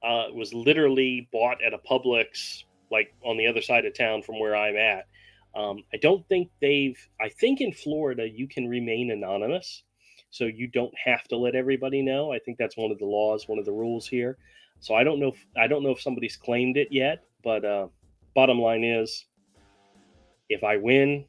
It was literally bought at a Publix, like on the other side of town from where I'm at. I don't think I think in Florida you can remain anonymous, so you don't have to let everybody know. I think that's one of the laws, one of the rules here. So I don't know if somebody's claimed it yet, but bottom line is, if I win,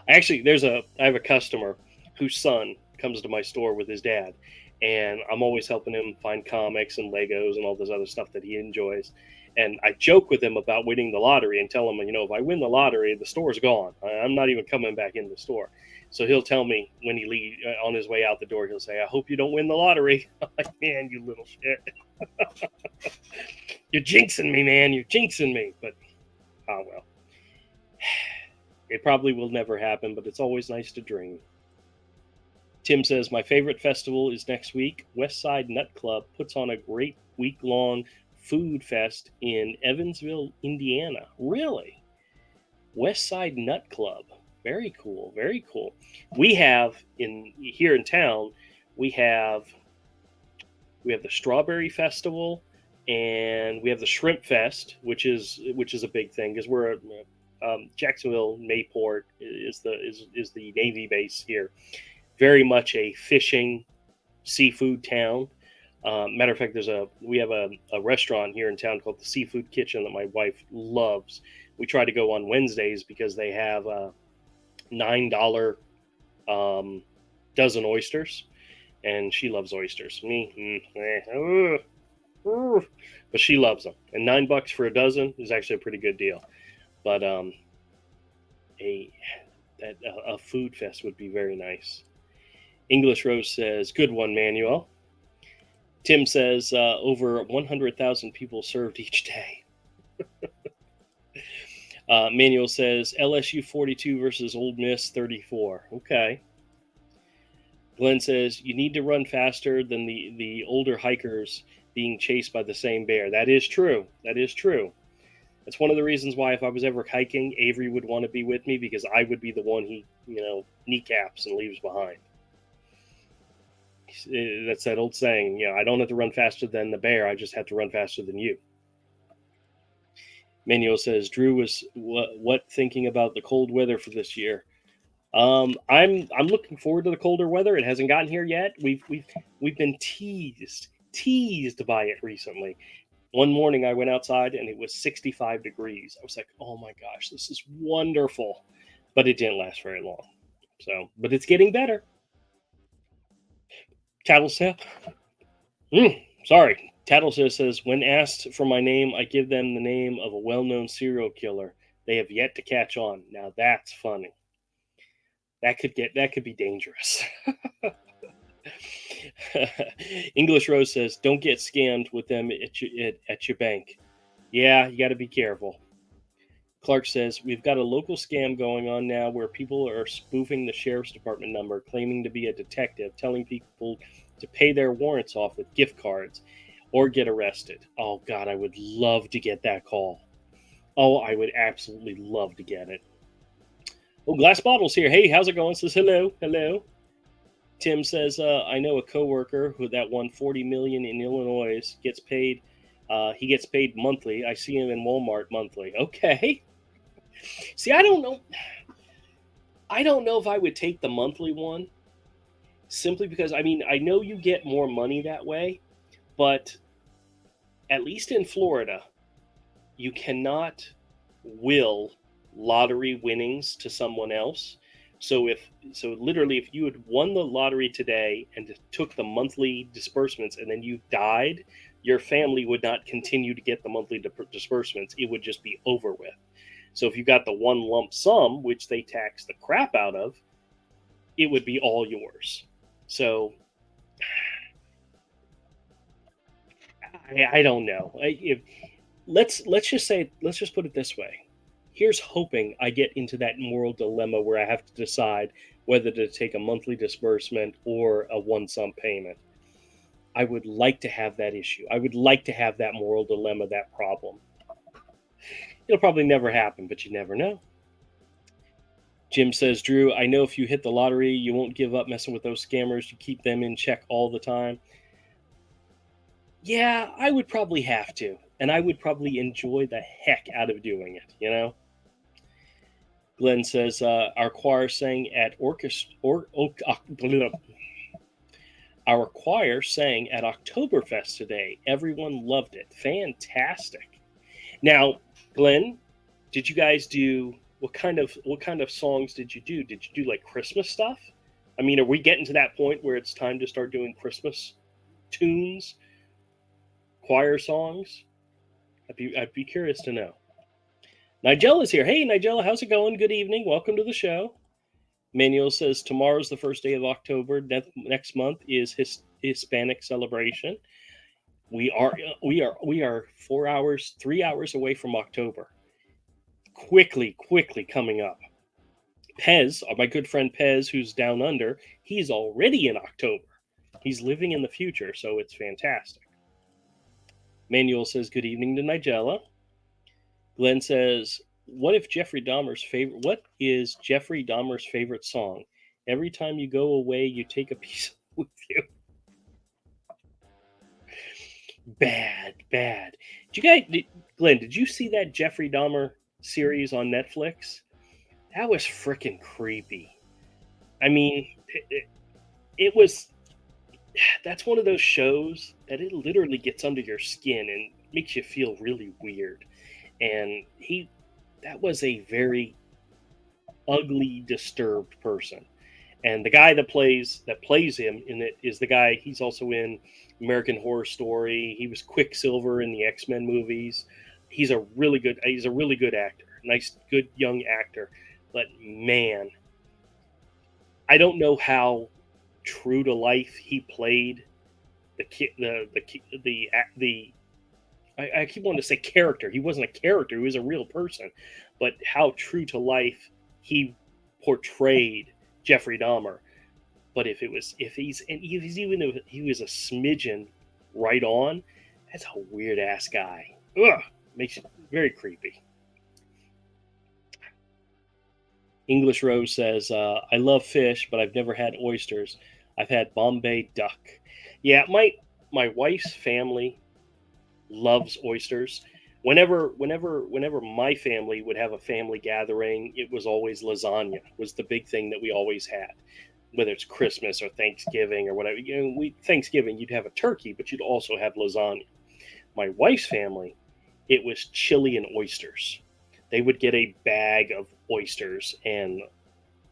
Actually, I have a customer whose son comes to my store with his dad, and I'm always helping him find comics and Legos and all this other stuff that he enjoys. And I joke with him about winning the lottery and tell him, if I win the lottery, the store's gone. I'm not even coming back in the store. So he'll tell me when he leave on his way out the door, he'll say, "I hope you don't win the lottery." I'm like, "Man, you little shit, you're jinxing me, man. You're jinxing me." But oh well. It probably will never happen, but it's always nice to dream. Tim says, my favorite festival is next week. Westside Nut Club puts on a great week-long food fest in Evansville, Indiana. Really? Westside Nut Club. Very cool. Very cool. We have here in town, we have the Strawberry Festival, and we have the Shrimp Fest, which is a big thing because we're Jacksonville Mayport is the Navy base here. Very much a fishing, seafood town. Matter of fact, we have a restaurant here in town called the Seafood Kitchen that my wife loves. We try to go on Wednesdays because they have $9 dozen oysters, and she loves oysters. But she loves them, and $9 for a dozen is actually a pretty good deal. But a food fest would be very nice. English Rose says, good one, Manuel. Tim says, over 100,000 people served each day. Manuel says, LSU 42 versus Ole Miss 34. Okay. Glenn says, you need to run faster than the older hikers being chased by the same bear. That is true. That is true. That's one of the reasons why if I was ever hiking, Avery would want to be with me, because I would be the one he, kneecaps and leaves behind. That's that old saying, I don't have to run faster than the bear. I just have to run faster than you. Manuel says, Drew was what thinking about the cold weather for this year. I'm looking forward to the colder weather. It hasn't gotten here yet. We've been teased by it recently. One morning I went outside and it was 65 degrees. I was like, oh my gosh, this is wonderful. But it didn't last very long. So, but it's getting better. Tattletale. Tattletale says, when asked for my name, I give them the name of a well-known serial killer. They have yet to catch on. Now that's funny. That could be dangerous. English Rose says, don't get scammed with them at your bank. Yeah, you got to be careful. Clark says, we've got a local scam going on now where people are spoofing the sheriff's department number, claiming to be a detective, telling people to pay their warrants off with gift cards or get arrested. Oh, God, I would love to get that call. Oh, I would absolutely love to get it. Oh, Glass Bottle's here. Hey, how's it going? Says hello. Tim says, I know a coworker that won $40 million in Illinois gets paid. He gets paid monthly. I see him in Walmart monthly. Okay. See, I don't know if I would take the monthly one, simply because, I know you get more money that way, but at least in Florida, you cannot will lottery winnings to someone else. So literally, if you had won the lottery today and took the monthly disbursements and then you died, your family would not continue to get the monthly disbursements. It would just be over with. So if you got the one lump sum, which they tax the crap out of, it would be all yours. So I don't know. Let's just put it this way. Here's hoping I get into that moral dilemma where I have to decide whether to take a monthly disbursement or a one sum payment. I would like to have that issue. I would like to have that moral dilemma, that problem. It'll probably never happen, but you never know. Jim says, Drew, I know if you hit the lottery, you won't give up messing with those scammers. You keep them in check all the time. Yeah, I would probably have to. And I would probably enjoy the heck out of doing it, Glenn says, our choir sang at Our choir sang at Oktoberfest today. Everyone loved it. Fantastic. Now, Glenn, did you guys do what kind of songs did you do? Did you do like Christmas stuff? I mean, are we getting to that point where it's time to start doing Christmas tunes, choir songs? I'd be curious to know. Nigella's here. Hey, Nigella, how's it going? Good evening. Welcome to the show. Manuel says tomorrow's the first day of October. Next month is Hispanic celebration. We are 4 hours, 3 hours away from October. Quickly coming up. Pez, my good friend Pez, who's down under, he's already in October. He's living in the future, so it's fantastic. Manuel says good evening to Nigella. Glenn says, what is Jeffrey Dahmer's favorite song? Every time you go away, you take a piece with you. Bad. Glenn, did you see that Jeffrey Dahmer series on Netflix? That was freaking creepy. I mean, it was. That's one of those shows that it literally gets under your skin and makes you feel really weird. And that was a very ugly, disturbed person. And the guy that plays him in it is the guy. He's also in American Horror Story. He was Quicksilver in the X-Men movies. He's a really good actor. Nice, good young actor. But man, I don't know how true to life he played I keep wanting to say character. He wasn't a character. He was a real person. But how true to life he portrayed Jeffrey Dahmer. But if he was a smidgen right on, that's a weird ass guy. Ugh, makes it very creepy. English Rose says, I love fish, but I've never had oysters. I've had Bombay duck. Yeah, my wife's family loves oysters. Whenever my family would have a family gathering, it was always lasagna was the big thing that we always had. Whether it's Christmas or Thanksgiving or whatever, Thanksgiving you'd have a turkey, but you'd also have lasagna. My wife's family, it was chili and oysters. They would get a bag of oysters, and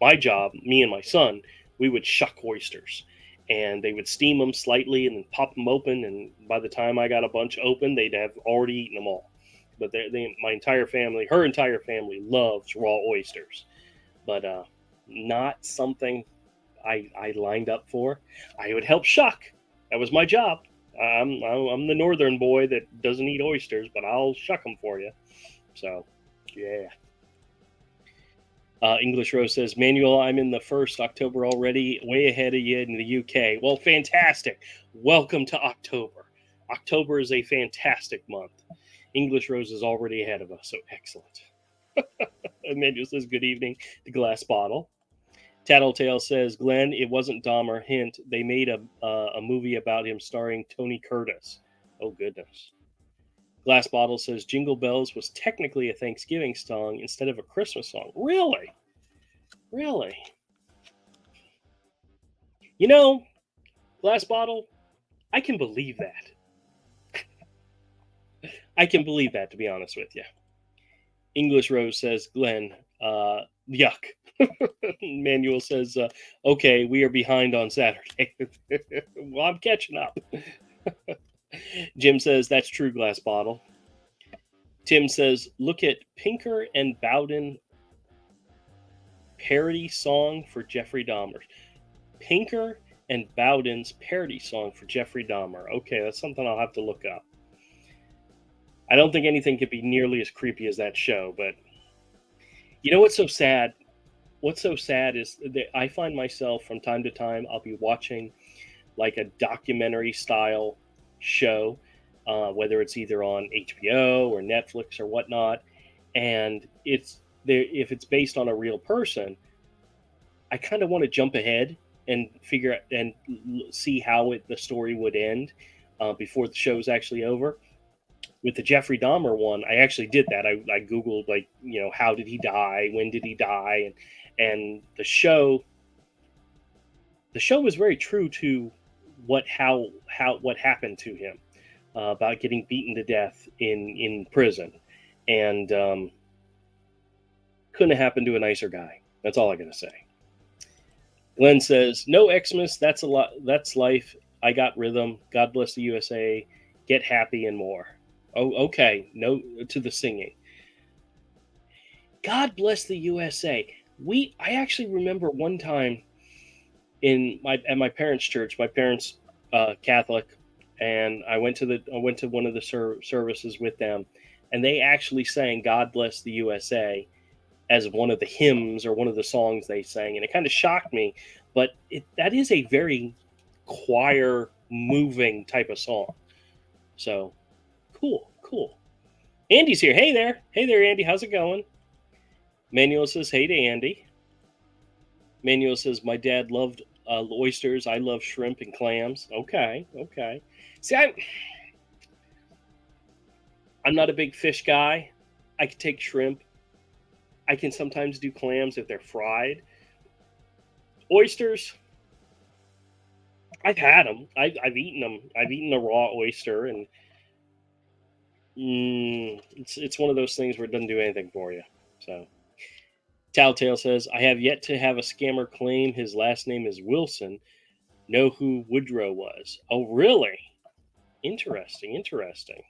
my job, me and my son, we would shuck oysters, and they would steam them slightly and then pop them open. And by the time I got a bunch open, they'd have already eaten them all. But my entire family, her entire family, loves raw oysters, but not something I lined up for. I would help shuck. That was my job. I'm the northern boy that doesn't eat oysters, but I'll shuck them for you. So, yeah. English Rose says, Manuel, I'm in the 1st October already, way ahead of you in the UK. Well, fantastic. Welcome to October. October is a fantastic month. English Rose is already ahead of us, so excellent. Manuel says, good evening. The glass bottle. Tattletale says, Glenn, it wasn't Dahmer. Hint, they made a movie about him starring Tony Curtis. Oh, goodness. Glass Bottle says, Jingle Bells was technically a Thanksgiving song instead of a Christmas song. Really? Glass Bottle, I can believe that. I can believe that, to be honest with you. English Rose says, Glenn, yuck. Manuel says, okay, we are behind on Saturday. Well, I'm catching up. Jim says, that's true, Glass Bottle. Tim says, look at Pinker and Bowden parody song for Jeffrey Dahmer. Pinker and Bowden's parody song for Jeffrey Dahmer. Okay, that's something I'll have to look up. I don't think anything could be nearly as creepy as that show, but you know what's so sad? What's so sad is that I find myself from time to time, I'll be watching like a documentary style show, whether it's either on HBO or Netflix or whatnot, and if it's based on a real person, I kind of want to jump ahead and figure out and see how the story would end before the show's actually over. With the Jeffrey Dahmer one, I actually did that. I Googled, like, how did he die? When did he die? And the show was very true to what happened to him, about getting beaten to death in prison. And Couldn't have happened to a nicer guy. That's all I gotta say. Glenn says, "No Xmas. That's a lot. That's life. I got rhythm. God bless the USA. Get happy and more." Oh, okay. No to the singing. God bless the USA. I actually remember one time at my parents' church. My parents Catholic, and I went to one of the services with them, and they actually sang "God Bless the USA" as one of the hymns or one of the songs they sang, and it kind of shocked me. But that is a very choir moving type of song. So cool, cool. Andy's here. Hey there, Andy. How's it going? Manuel says, "Hey to Andy." Manuel says, "My dad loved oysters. I love shrimp and clams." Okay, okay. See, I'm not a big fish guy. I can take shrimp. I can sometimes do clams if they're fried. Oysters, I've had them. I've eaten them. I've eaten a raw oyster, and it's one of those things where it doesn't do anything for you. So, Telltale says, "I have yet to have a scammer claim his last name is Wilson. Know who Woodrow was?" Oh, really? Interesting. Interesting.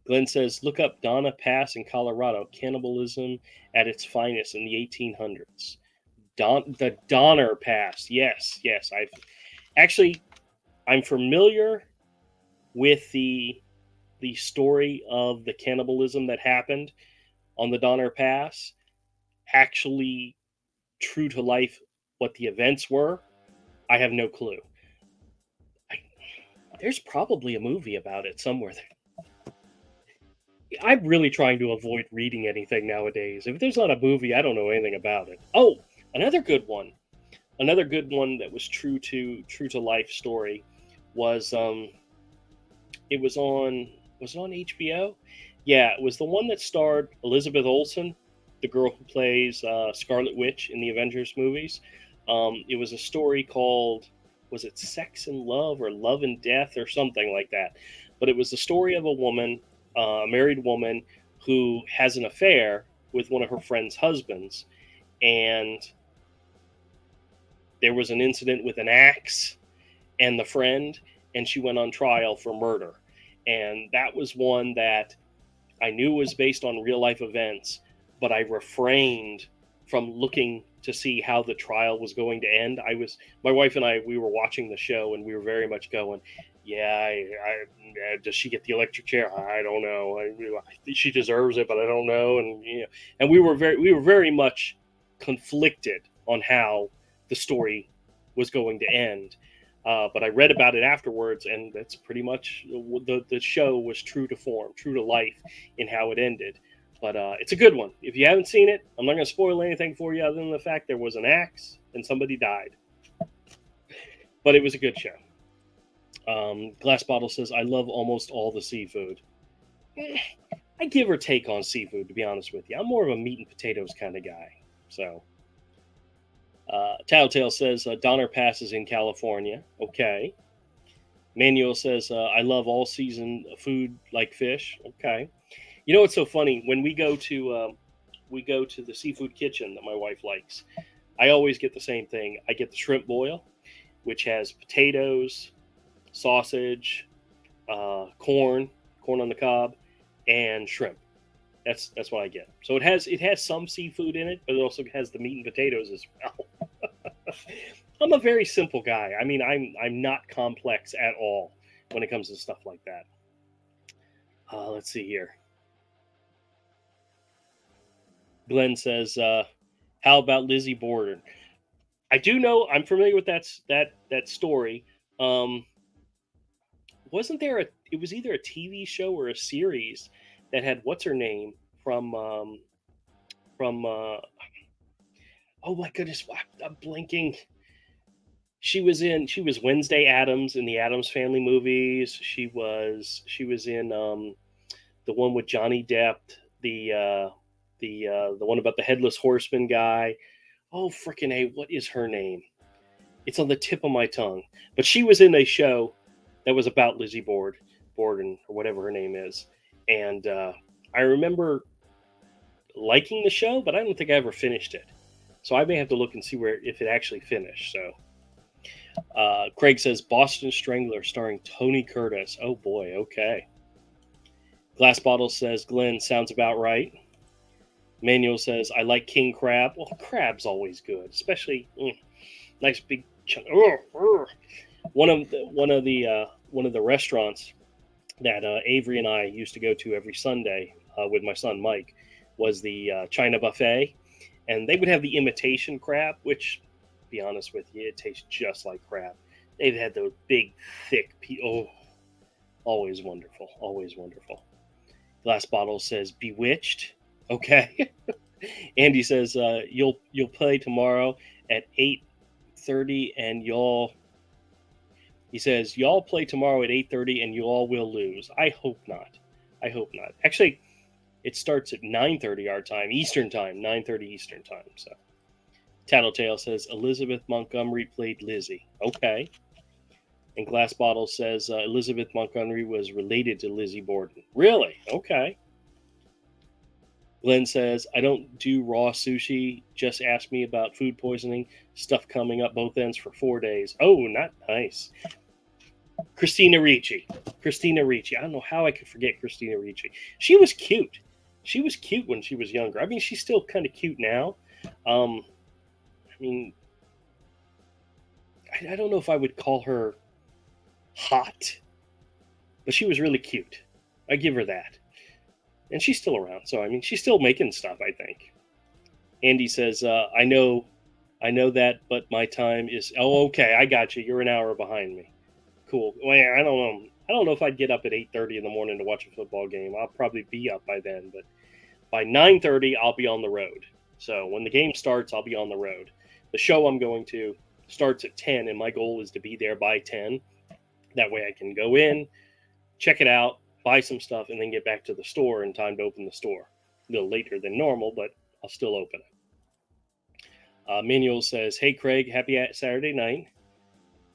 Glenn says, "Look up Donna Pass in Colorado. Cannibalism at its finest in the 1800s." The Donner Pass. Yes, yes. I'm familiar with the story of the cannibalism that happened on the Donner Pass. Actually, true to life, what the events were, I have no clue. There's probably a movie about it somewhere. I'm really trying to avoid reading anything nowadays. If there's not a movie, I don't know anything about it. Oh, another good one. Another good one that was true to life story was it was it on HBO? Yeah, it was the one that starred Elizabeth Olsen, the girl who plays Scarlet Witch in the Avengers movies. It was a story called, was it Sex and Love or Love and Death or something like that? But it was the story of a woman, a married woman, who has an affair with one of her friend's husbands, and there was an incident with an axe and the friend, and she went on trial for murder. And that was one that I knew was based on real life events, but I refrained from looking to see how the trial was going to end. My wife and I, we were watching the show, and we were very much going, yeah, does she get the electric chair? I don't know. She deserves it, but I don't know. And and we were very much conflicted on how the story was going to end. But I read about it afterwards, and that's pretty much the show was true to form, true to life in how it ended. But it's a good one. If you haven't seen it, I'm not going to spoil anything for you other than the fact there was an axe and somebody died. But it was a good show. Glass Bottle says, "I love almost all the seafood." I give or take on seafood, to be honest with you. I'm more of a meat and potatoes kind of guy. So, Tattletale says, "Donner Pass is in California." Okay. Manuel says, "I love all season food like fish." Okay. You know what's so funny? When we go to the seafood kitchen that my wife likes, I always get the same thing. I get the shrimp boil, which has potatoes, sausage, corn on the cob, and shrimp. That's what I get. So it has some seafood in it, but it also has the meat and potatoes as well. I'm a very simple guy. I mean, I'm not complex at all when it comes to stuff like that. Let's see here. Glenn says, "How about Lizzie Borden?" I do know. I'm familiar with that story. Um, wasn't there a? It was either a TV show or a series that had what's her name from oh my goodness, I'm blinking. She was Wednesday Adams in the Adams Family movies. She was in the one with Johnny Depp, the one about the headless horseman guy. Oh freaking A, what is her name? It's on the tip of my tongue. But she was in a show that was about Lizzie Borden or whatever her name is. And I remember liking the show, but I don't think I ever finished it. So I may have to look and see if it actually finished. So Craig says Boston Strangler starring Tony Curtis. Oh boy, okay. Glass Bottle says Glenn sounds about right. Manuel says I like king crab. Well, crab's always good, especially nice big chunk. One of the restaurants that Avery and I used to go to every Sunday with my son Mike was the China Buffet, and they would have the imitation crab, which, to be honest with you, it tastes just like crab. They've had those big, thick. Always wonderful, always wonderful. Glass Bottle says Bewitched. Okay. Andy says you'll play tomorrow at 8:30, and y'all. He says y'all play tomorrow at 8:30, and you all will lose. I hope not. I hope not. Actually, it starts at 9:30 our time, Eastern time, 9:30 Eastern time. So, Tattletale says Elizabeth Montgomery played Lizzie. Okay. And Glass Bottle says Elizabeth Montgomery was related to Lizzie Borden. Really? Okay. Glenn says, I don't do raw sushi. Just ask me about food poisoning. Stuff coming up both ends for 4 days. Oh, not nice. Christina Ricci. I don't know how I could forget Christina Ricci. She was cute. She was cute when she was younger. I mean, she's still kind of cute now. I mean, I don't know if I would call her hot, but she was really cute. I give her that. And she's still around, so I mean, she's still making stuff, I think. Andy says, I know that, but my time is. Oh, okay, I got you. You're an hour behind me. Cool. Well, I don't know. I don't know if I'd get up at 8:30 in the morning to watch a football game. I'll probably be up by then, but by 9:30, I'll be on the road. So when the game starts, I'll be on the road. The show I'm going to starts at 10, and my goal is to be there by 10. That way I can go in, check it out, buy some stuff, and then get back to the store in time to open the store. A little later than normal, but I'll still open it. Manuel says, hey, Craig, happy Saturday night.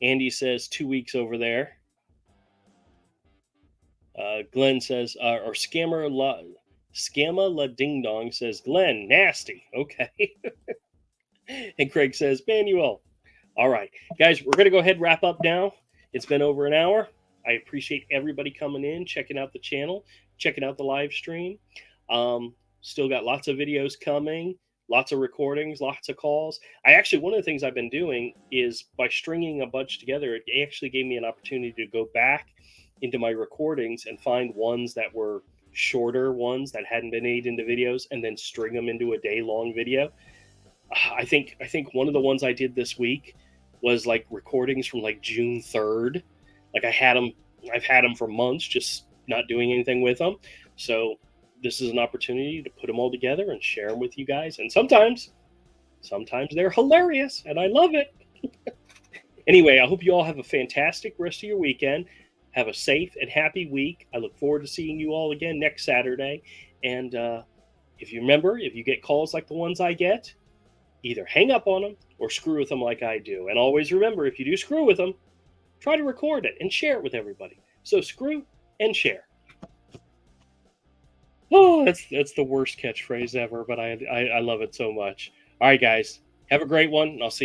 Andy says 2 weeks over there. Glenn says, or Scammer La Ding Dong says, Glenn, nasty. Okay. And Craig says, Manuel. All right, guys, we're going to go ahead and wrap up now. It's been over an hour. I appreciate everybody coming in, checking out the channel, checking out the live stream. Still got lots of videos coming, lots of recordings, lots of calls. One of the things I've been doing is by stringing a bunch together, it actually gave me an opportunity to go back into my recordings and find ones that were shorter ones that hadn't been made into videos and then string them into a day-long video. I think one of the ones I did this week was like recordings from like June 3rd. Like I've had them for months, just not doing anything with them. So this is an opportunity to put them all together and share them with you guys. And sometimes they're hilarious, and I love it. Anyway, I hope you all have a fantastic rest of your weekend. Have a safe and happy week. I look forward to seeing you all again next Saturday. And if you get calls like the ones I get, either hang up on them or screw with them like I do. And always remember, if you do screw with them, try to record it and share it with everybody. So screw and share. Oh, that's the worst catchphrase ever, but I love it so much. All right, guys, have a great one. I'll see you.